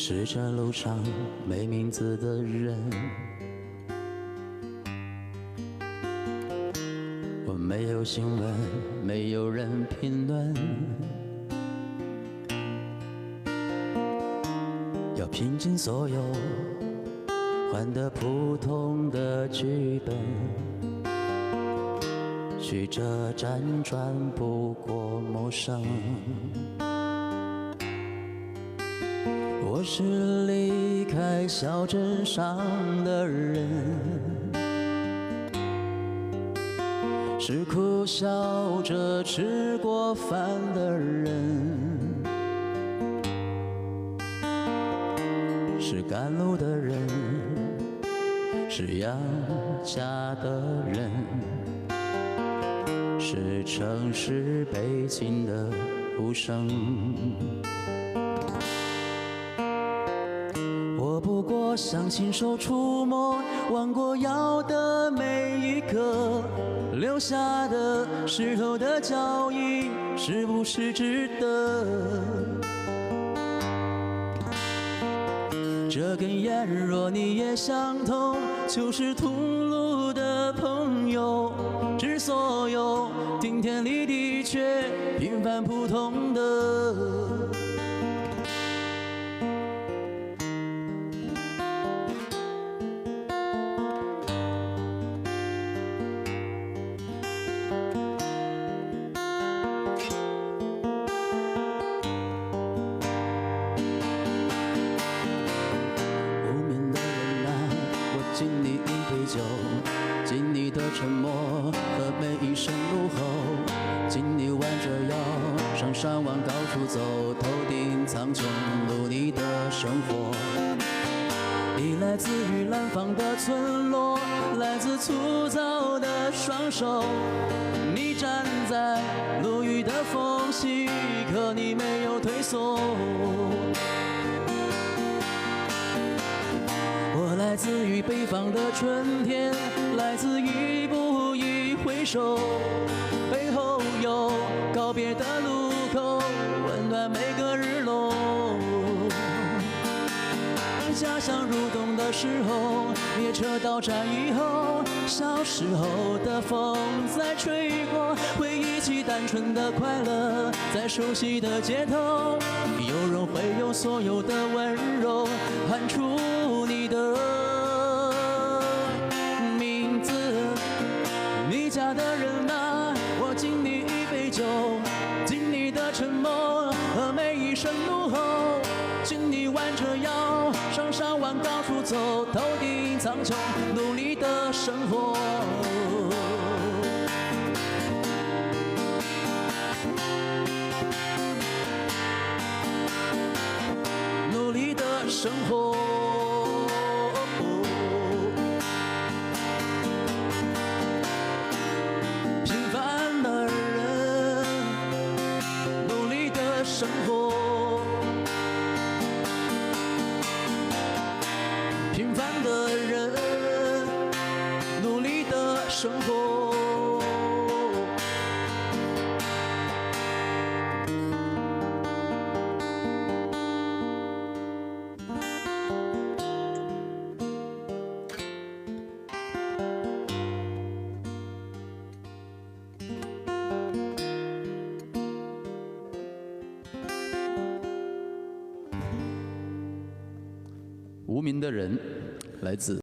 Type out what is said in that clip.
是这路上没名字的人，我没有新闻，没有人评论，要拼尽所有换得普通的剧本，曲折辗转不过陌生。我是离开小镇上的人，是苦笑着吃过饭的人，是赶路的人，是养家的人，是城市背景的无声。我不过想亲手触摸弯过腰的每一刻，留下的石头的脚印是不是值得？这根烟若你也相同，就是同路的朋友，致所有顶天立地却平凡普通的。敬你一杯酒，敬你的沉默和每一声怒吼，敬你弯着腰上山往高处走，头顶苍穹，努力的生活。你来自于南方的村落，来自粗糙的双手，你站在路遇的缝隙，可你没有退缩。我来自于北方的春天，来自一步一回首，背后有告别的路口，温暖每个日落。家乡入冬的时候，列车到站以后，小时候的风在吹过，回忆起单纯的快乐，在熟悉的街头，有人会用所有的温柔喊出你的名字。你家的人啊，我敬你一杯酒，敬你的沉默和每一声怒吼，敬你弯着腰上山往高处走，头顶苍穹，努力的生活。努力的生活。平凡的人，努力的生活。平凡的人，努力的生活。无名的人，来自